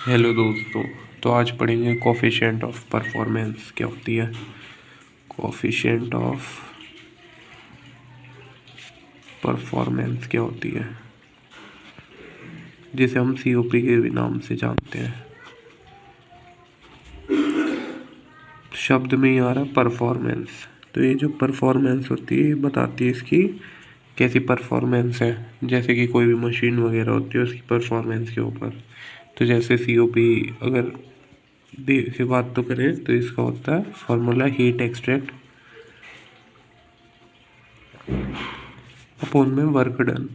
Hello दोस्तों। तो आज पढ़ेंगे कोफिशिएंट ऑफ परफॉर्मेंस क्या होती है। कोफिशिएंट ऑफ परफॉर्मेंस क्या होती है, जिसे हम सीओपी के भी नाम से जानते हैं। शब्द में ही आ रहा है परफॉर्मेंस। तो ये जो परफॉर्मेंस होती है ये बताती है इसकी कैसी परफॉर्मेंस है। जैसे कि कोई भी मशीन वगैरह होती है उसकी परफॉर्मेंस के ऊपर। तो जैसे सीओपी अगर से बात तो करें तो इसका होता है फॉर्मूला हीट एक्सट्रैक्ट अपॉन में वर्क डन।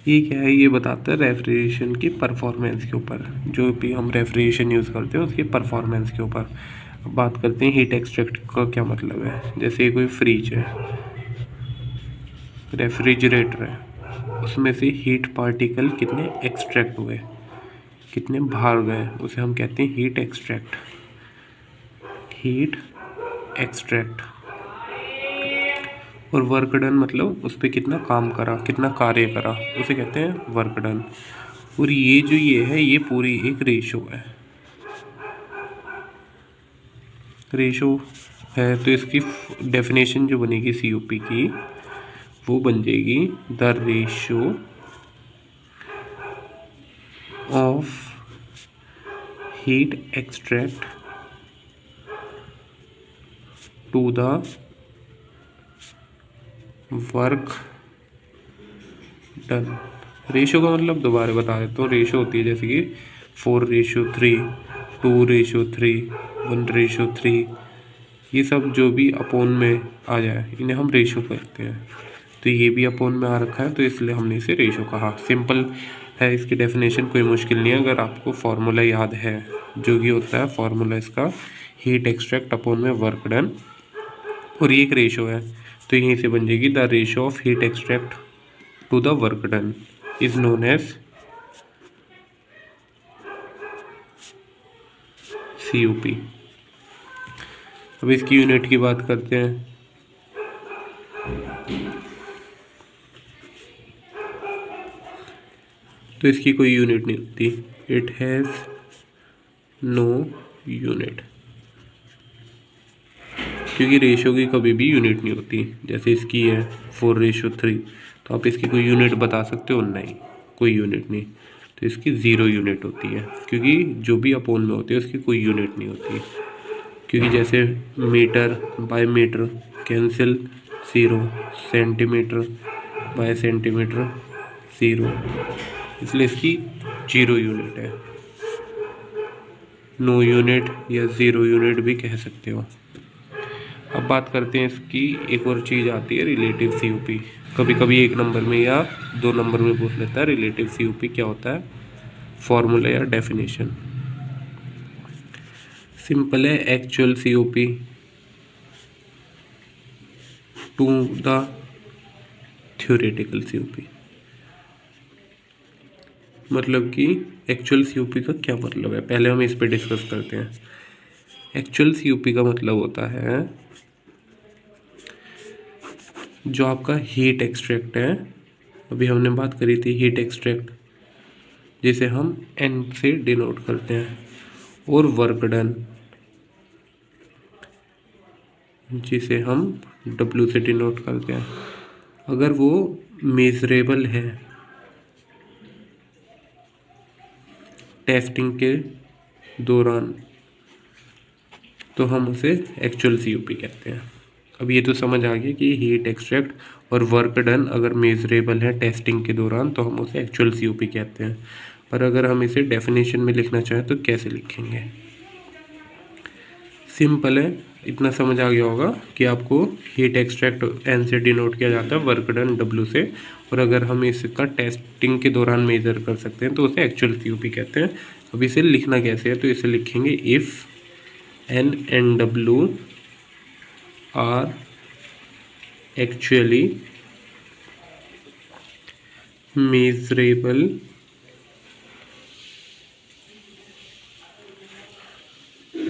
ये क्या है, ये बताता है रेफ्रिजरेशन की परफॉर्मेंस के ऊपर। जो भी हम रेफ्रिजरेशन यूज़ करते हैं उसकी परफॉर्मेंस के ऊपर। अब बात करते हैं हीट एक्सट्रैक्ट का क्या मतलब है। जैसे कोई फ्रिज है, रेफ्रिजरेटर है, उसमें से हीट पार्टिकल कितने एक्सट्रैक्ट हुए, कितने बाहर गए, उसे हम कहते हैं हीट एक्सट्रैक्ट। Heat extract. और वर्क डन मतलब उस पर कितना काम करा, कितना कार्य करा, उसे कहते हैं वर्क डन। और ये है ये पूरी एक रेशो है। रेशो है तो इसकी डेफिनेशन जो बनेगी सीओपी की वो बन जाएगी the ratio of heat extract to the work done. Ratio का मतलब दोबारा बता देता हूँ। रेशो होती है जैसे कि 4:3, 2:3, 1:3। ये सब जो भी अपोन में आ जाए इन्हें हम रेशो कहते हैं। तो ये भी अपोन में आ रखा है तो इसलिए हमने इसे रेशो कहा। सिंपल है इसकी डेफिनेशन, कोई मुश्किल नहीं है अगर आपको फार्मूला याद है। जो कि होता है फार्मूला इसका हीट एक्सट्रैक्ट अपोन में वर्क डन। और ये एक रेशो है तो यहीं से बन जाएगी the ratio of heat extract to the work done is known as COP। अब इसकी यूनिट की बात करते हैं। तो इसकी कोई यूनिट नहीं होती। इट हैज़ नो यूनिट, क्योंकि रेशो की कभी भी यूनिट नहीं होती। जैसे इसकी है 4:3 तो आप इसकी कोई यूनिट बता सकते हो? नहीं, कोई यूनिट नहीं। तो इसकी 0 यूनिट होती है, क्योंकि जो भी अपोन में होती है उसकी कोई यूनिट नहीं होती। क्योंकि जैसे metre by metre cancel 0, centimetre by centimetre 0, इसलिए इसकी 0 यूनिट है। नो यूनिट या 0 यूनिट भी कह सकते हो। अब बात करते हैं इसकी एक और चीज़ आती है रिलेटिव सीओपी। कभी कभी 1 नंबर में या 2 नंबर में पूछ लेता है रिलेटिव सीओपी क्या होता है, फॉर्मूला या डेफिनेशन। सिंपल है, actual COP to the theoretical COP. मतलब कि एक्चुअल सीओपी का क्या मतलब है, पहले हम इस पे डिस्कस करते हैं। एक्चुअल सीओपी का मतलब होता है जो आपका हीट एक्सट्रैक्ट है। अभी हमने बात करी थी हीट एक्सट्रैक्ट, जिसे हम N से डिनोट करते हैं, और वर्क डन जिसे हम W से डिनोट करते हैं। अगर वो मेजरेबल है टेस्टिंग के दौरान तो हम उसे एक्चुअल सीओपी कहते हैं। अब ये तो समझ आ गया कि हीट एक्सट्रैक्ट और वर्क डन अगर मेजरेबल है टेस्टिंग के दौरान तो हम उसे एक्चुअल सीओपी कहते हैं। पर अगर हम इसे डेफिनेशन में लिखना चाहें तो कैसे लिखेंगे? सिंपल है, इतना समझ आ गया होगा कि आपको हीट एक्सट्रैक्ट N से डिनोट किया जाता है, वर्क डन W से। और अगर हम इसका टेस्टिंग के दौरान मेजर कर सकते हैं तो उसे एक्चुअल सीओपी कहते हैं। अब इसे लिखना कैसे है, तो इसे लिखेंगे if N and W are actually measurable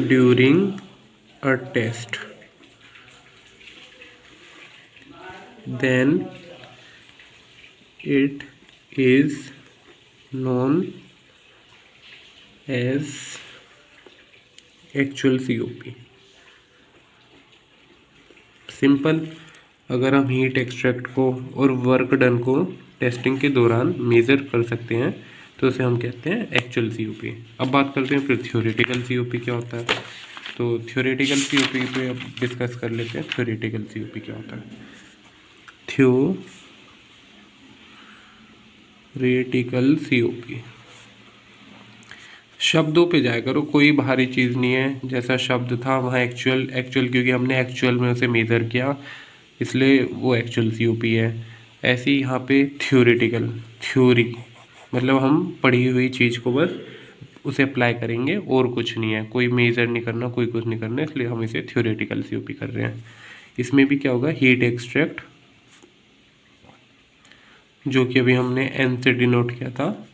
during a test, then it is known as actual COP। Simple, अगर हम हीट एक्सट्रैक्ट को और वर्क डन को टेस्टिंग के दौरान मेज़र कर सकते हैं तो उसे हम कहते हैं एक्चुअल COP। अब बात करते हैं फिर थ्योरेटिकल COP क्या होता है। तो थ्योरेटिकल COP पे अब डिस्कस कर लेते हैं थ्योरेटिकल COP क्या होता है। थ्योरेटिकल COP शब्दों पे जाया करो, कोई भारी चीज़ नहीं है। जैसा शब्द था वहाँ एक्चुअल क्योंकि हमने एक्चुअल में उसे मेज़र किया इसलिए वो एक्चुअल COP है। ऐसे ही यहाँ पे थ्योरेटिकल, थ्योरी मतलब हम पढ़ी हुई चीज़ को बस उसे अप्लाई करेंगे और कुछ नहीं है, कोई मेज़र नहीं करना, कोई कुछ नहीं करना, इसलिए हम इसे थ्योरेटिकल COP कर रहे हैं। इसमें भी क्या होगा, हीट एक्सट्रैक्ट जो कि अभी हमने N से डिनोट किया था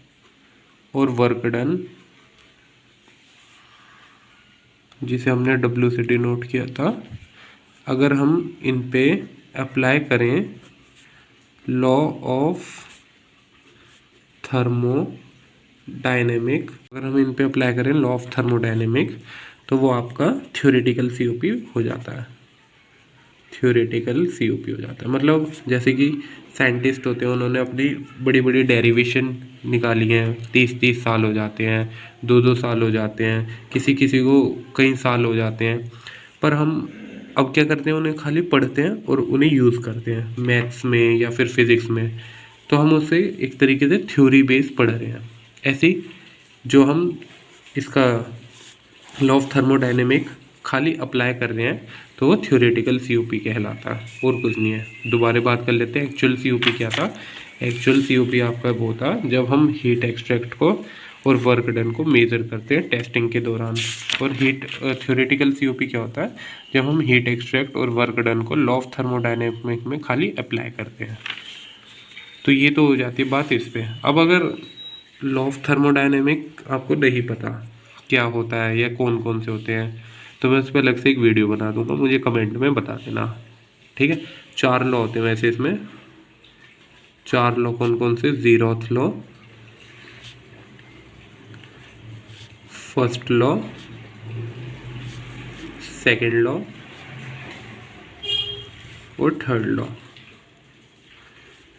और वर्क डन जिसे हमने W से डिनोट किया था। अगर हम इन पे अप्लाई करें लॉ ऑफ थर्मोडायनेमिक, अगर हम इन पे अप्लाई करें लॉ ऑफ थर्मोडायनेमिक तो वो आपका थ्योरेटिकल COP हो जाता है। थ्योरेटिकल COP हो जाता है मतलब जैसे कि साइंटिस्ट होते हैं, उन्होंने अपनी बड़ी बड़ी डेरिवेशन निकाली हैं, 30-30 साल हो जाते हैं, 2-2 साल हो जाते हैं, किसी किसी को कई साल हो जाते हैं। पर हम अब क्या करते हैं, उन्हें खाली पढ़ते हैं और उन्हें यूज़ करते हैं मैथ्स में या फिर फिज़िक्स में, तो हम उसे एक तरीके से थ्योरी बेस पढ़ रहे हैं। ऐसे जो हम इसका लॉ ऑफ थर्मोडायनेमिक खाली अप्लाई कर रहे हैं तो वो थ्योरेटिकल COP कहलाता है और कुछ नहीं है। दोबारा बात कर लेते हैं एक्चुअल COP क्या था। एक्चुअल COP आपका वो था जब हम हीट एक्सट्रैक्ट को और वर्क डन को मेज़र करते हैं टेस्टिंग के दौरान। और थ्योरेटिकल COP क्या होता है, जब हम हीट एक्सट्रैक्ट और वर्क डन को लॉ ऑफ थर्मोडायनेमिक में खाली अप्लाई करते हैं। तो ये तो हो जाती है बात इस पर। अब अगर लॉ ऑफ थर्मोडायनेमिक आपको नहीं पता क्या होता है या कौन कौन से होते हैं तो मैं उस पर अलग से एक वीडियो बना दूंगा, मुझे कमेंट में बता देना, ठीक है। 4 लॉ होते हैं वैसे इसमें, 4 लॉ कौन कौन से, zeroth law, first law, second law और थर्ड लॉ।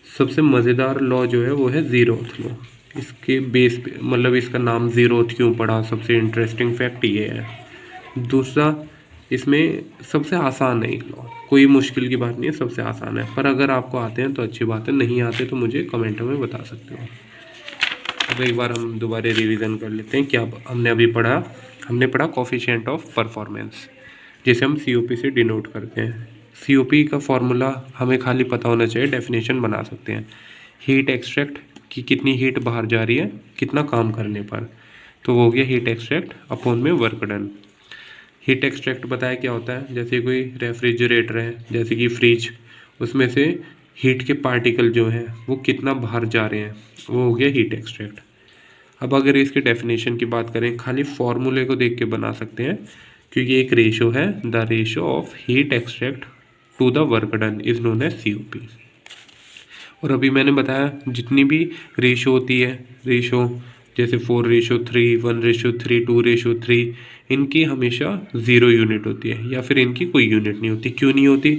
सबसे मज़ेदार लॉ जो है वो है ज़ीरोथ लॉ। इसके बेस पे मतलब इसका नाम ज़ीरोथ क्यों पड़ा, सबसे इंटरेस्टिंग फैक्ट ये है। दूसरा, इसमें सबसे आसान है लॉ, कोई मुश्किल की बात नहीं है, सबसे आसान है। पर अगर आपको आते हैं तो अच्छी बात है, नहीं आते तो मुझे कमेंट में बता सकते हो। अब एक बार हम दोबारा रिवीजन कर लेते हैं क्या हमने अभी पढ़ा। हमने पढ़ा कोफिशिएंट ऑफ परफॉर्मेंस जिसे हम COP से डिनोट करते हैं। COP का फॉर्मूला हमें खाली पता होना चाहिए, डेफिनेशन बना सकते हैं। हीट एक्सट्रैक्ट की कितनी हीट बाहर जा रही है कितना काम करने पर, तो वो हो गया हीट एक्सट्रैक्ट अपॉन में वर्क डन। हीट एक्सट्रैक्ट बताया क्या होता है, जैसे कोई रेफ्रिजरेटर है जैसे कि फ्रिज, उसमें से हीट के पार्टिकल जो हैं वो कितना बाहर जा रहे हैं, वो हो गया हीट एक्सट्रैक्ट। अब अगर इसके डेफिनेशन की बात करें, खाली फॉर्मूले को देख के बना सकते हैं क्योंकि एक रेशो है, the ratio of heat extract to the work done is known as COP। और अभी मैंने बताया जितनी भी रेशो होती है, रेशो जैसे 4:3, 1:3, 2:3, इनकी हमेशा 0 यूनिट होती है या फिर इनकी कोई यूनिट नहीं होती। क्यों नहीं होती,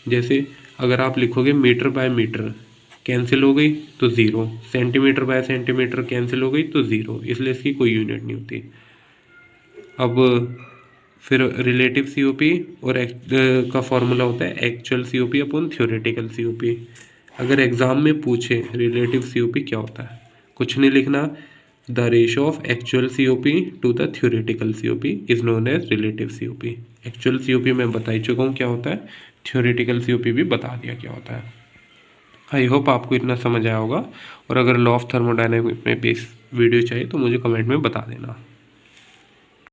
जैसे अगर आप लिखोगे मीटर बाय मीटर कैंसिल हो गई तो 0, सेंटीमीटर बाय सेंटीमीटर कैंसिल हो गई तो 0, इसलिए इसकी कोई यूनिट नहीं होती। अब फिर रिलेटिव COP और का फॉर्मूला होता है actual COP upon theoretical COP। अगर एग्ज़ाम में पूछे रिलेटिव COP क्या होता है, कुछ नहीं लिखना, the ratio of actual COP to the theoretical COP is known as relative COP। Actual COP मैं बता ही चुका हूँ क्या होता है, थ्योरेटिकल COP भी बता दिया क्या होता है। आई होप आपको इतना समझ आया होगा। और अगर लॉ ऑफ थर्मोडायनेमिक में बेस वीडियो चाहिए तो मुझे कमेंट में बता देना।